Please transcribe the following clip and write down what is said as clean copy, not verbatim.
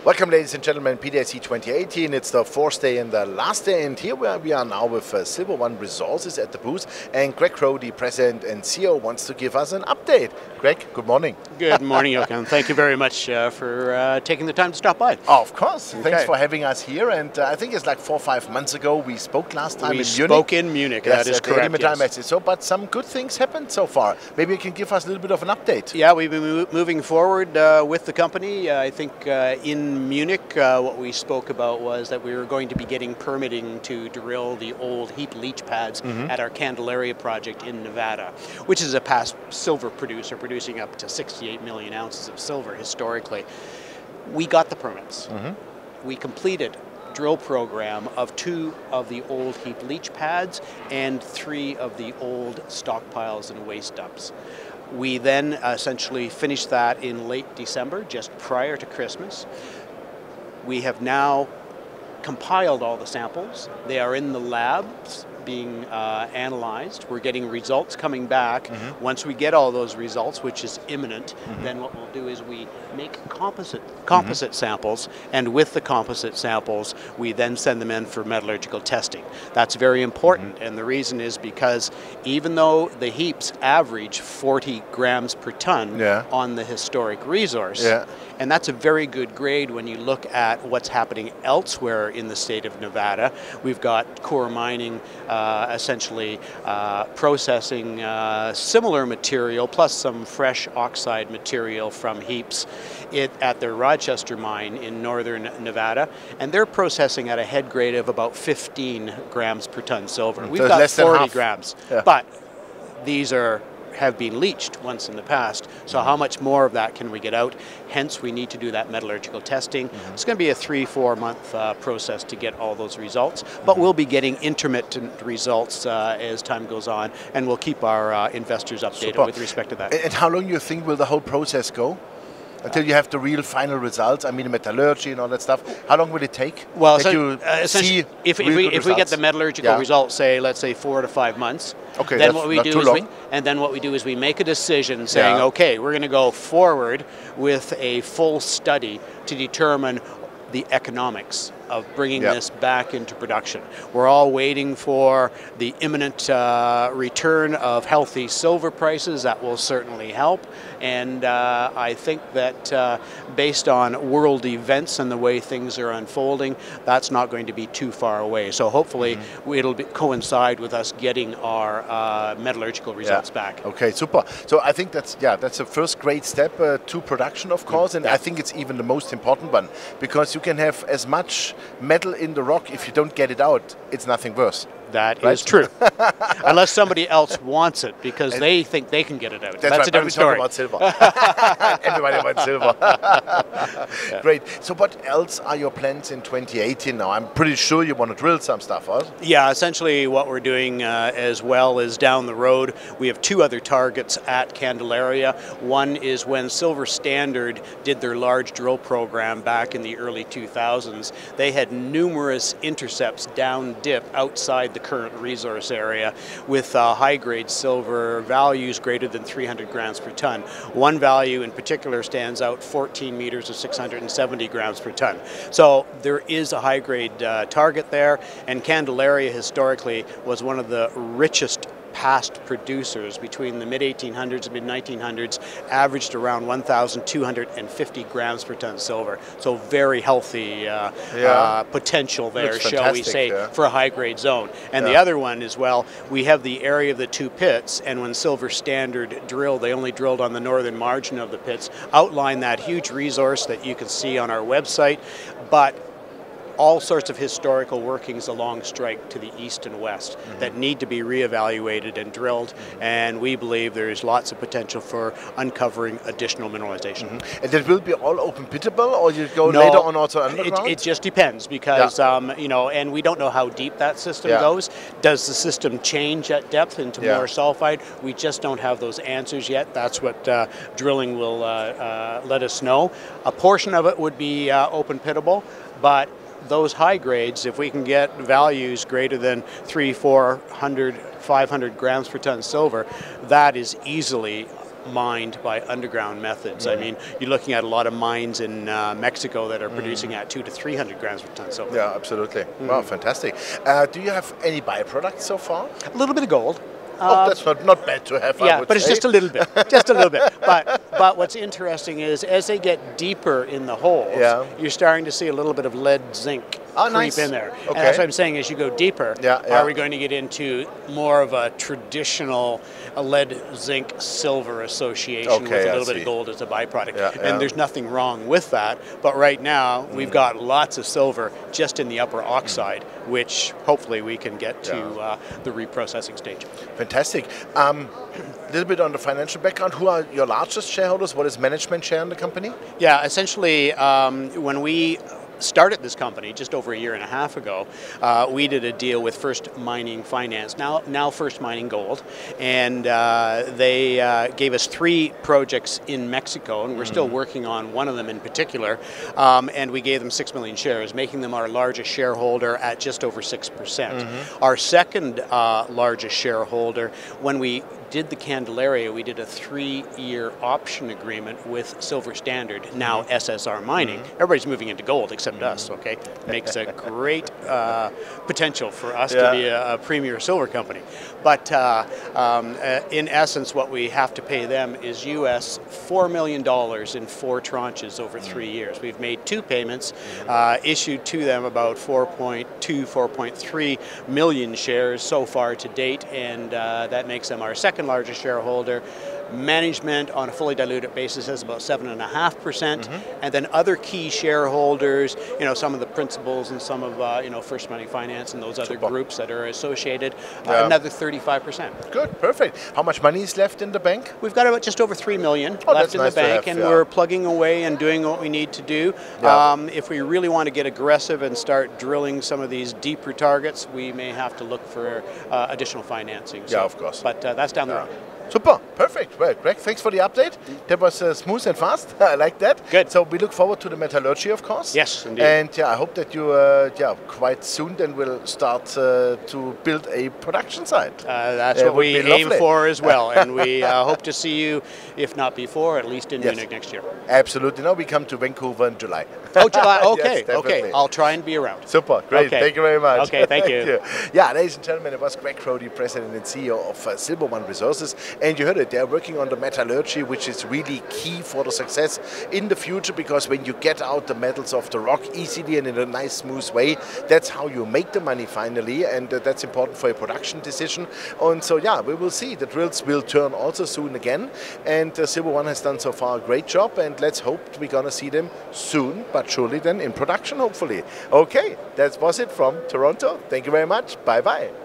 Welcome, ladies and gentlemen, PDIC 2018. It's the fourth day and the last day, and here we are now with Silver One Resources at the booth. And Greg Crowe, the president and CEO, wants to give us an update. Greg, good morning. Good morning, Jochen. Thank you very much for taking the time to stop by. Oh, of course. Okay. Thanks for having us here. And I think it's like 4 or 5 months ago we spoke last time in Munich. We spoke in Munich, yes, that is correct. Yes. So, but some good things happened so far. Maybe you can give us a little bit of an update. Yeah, we've been moving forward with the company. I think in Munich, what we spoke about was that we were going to be getting permitting to drill the old heap leach pads at our Candelaria project in Nevada, which is a past silver producer, producing up to 68 million ounces of silver historically. We got the permits. We completed drill program of 2 of the old heap leach pads and 3 of the old stockpiles and waste dumps. We then essentially finished that in late December, just prior to Christmas. We have now compiled all the samples. They are in the labs being analyzed. We're getting results coming back. Once we get all those results, which is imminent, then what we'll do is we make composite samples, and with the composite samples, we then send them in for metallurgical testing. That's very important, and the reason is because even though the heaps average 40 grams per ton on the historic resource, and that's a very good grade when you look at what's happening elsewhere in the state of Nevada. We've got Core Mining essentially processing similar material plus some fresh oxide material from heaps at their Rochester mine in northern Nevada, and they're processing at a head grade of about 15 grams per ton silver. We've got 40 grams, but these have been leached once in the past, so how much more of that can we get out? Hence, we need to do that metallurgical testing. It's going to be a 3-4 month process to get all those results, but we'll be getting intermittent results as time goes on, and we'll keep our investors updated with respect to that. And how long do you think will the whole process go? Until you have the real final results, I mean metallurgy and all that stuff. How long will it take? Well, so, essentially, if we get the metallurgical results, let's say 4 to 5 months, then what we do is we make a decision saying, okay, we're going to go forward with a full study to determine the economics of bringing this back into production. We're all waiting for the imminent return of healthy silver prices. That will certainly help, and I think that based on world events and the way things are unfolding, that's not going to be too far away. So hopefully it'll coincide with us getting our metallurgical results back. Okay, super. So I think that's a first great step to production, of course, and I think it's even the most important one, because you can have as much metal in the rock, if you don't get it out, it's nothing worse. That is true. Unless somebody else wants it because they think they can get it out. That's a different story. About silver. Everybody wants silver. Great. So what else are your plans in 2018 now? I'm pretty sure you want to drill some stuff, right? Yeah, essentially what we're doing as well is down the road, we have 2 other targets at Candelaria. One is when Silver Standard did their large drill program back in the early 2000s. They had numerous intercepts down dip outside the current resource area with high-grade silver values greater than 300 grams per ton. One value in particular stands out, 14 meters of 670 grams per ton. So there is a high-grade target there, and Candelaria historically was one of the richest past producers between the mid-1800s and mid-1900s, averaged around 1,250 grams per ton silver. So very healthy potential there, shall we say, for a high-grade zone. And the other one as well, we have the area of the 2 pits, and when Silver Standard drilled, they only drilled on the northern margin of the pits, outlined that huge resource that you can see on our website, but all sorts of historical workings along strike to the east and west that need to be reevaluated and drilled, and we believe there's lots of potential for uncovering additional mineralization. And that will be all open pittable, or you go later on also underground? It just depends because you know, and we don't know how deep that system goes. Does the system change at depth into more sulfide? We just don't have those answers yet. That's what drilling will let us know. A portion of it would be open pittable, but those high grades, if we can get values greater than 300, 400, 500 grams per ton silver, that is easily mined by underground methods. I mean, you're looking at a lot of mines in Mexico that are producing at 200 to 300 grams per ton silver. Yeah, absolutely. Wow, fantastic. Do you have any byproducts so far? A little bit of gold. Oh, that's not bad to have, I would but it's say. just a little bit, just a little bit. But what's interesting is as they get deeper in the holes, you're starting to see a little bit of lead zinc creep in there. Okay. And that's what I'm saying, as you go deeper, are we going to get into more of a traditional lead zinc silver association with a little bit of gold as a byproduct? And there's nothing wrong with that. But right now, we've got lots of silver just in the upper oxide, which hopefully we can get to the reprocessing stage. Fantastic. A little bit on the financial background. Who are your largest shareholders? What is management share in the company? Yeah, essentially, when we started this company just over a year and a half ago, we did a deal with First Mining Finance, now First Mining Gold, and they gave us 3 projects in Mexico, and we're still working on one of them in particular, and we gave them 6 million shares, making them our largest shareholder at just over 6%. Our second largest shareholder, when we did the Candelaria, we did a 3-year option agreement with Silver Standard, now SSR Mining. Everybody's moving into gold except us, okay? Makes a great potential for us to be a premier silver company. But in essence, what we have to pay them is US $4 million in 4 tranches over 3 years. We've made 2 payments, issued to them about 4.2, 4.3 million shares so far to date, and that makes them our second largest shareholder. Management on a fully diluted basis has about 7.5%, and then other key shareholders, you know, some of the principals and some of you know, First Mining Finance and those other groups that are associated, another 35%. Good, perfect. How much money is left in the bank? We've got about just over 3 million left in the bank, and we're plugging away and doing what we need to do. If we really want to get aggressive and start drilling some of these deeper targets, we may have to look for additional financing. So, of course. But that's down the road. Super, perfect. Well, Greg, thanks for the update. That was smooth and fast. I like that. Good. So we look forward to the metallurgy, of course. Yes, indeed. And I hope that you, quite soon then will start to build a production site. That's what we aim for as well. And we hope to see you, if not before, at least in Munich next year. Absolutely. Now we come to Vancouver in July. Oh, July. Okay. Yes, okay. I'll try and be around. Super. Great. Okay. Thank you very much. Okay. Thank you. Yeah, ladies and gentlemen, it was Greg Crowe, the President and CEO of Silver One Resources. And you heard it. They're working on the metallurgy, which is really key for the success in the future, because when you get out the metals of the rock easily and in a nice, smooth way, that's how you make the money finally. And that's important for your production decision. And so, yeah, we will see. The drills will turn also soon again. And Silver One has done so far a great job. And let's hope we're going to see them soon, but surely then in production, hopefully. Okay, that was it from Toronto. Thank you very much. Bye-bye.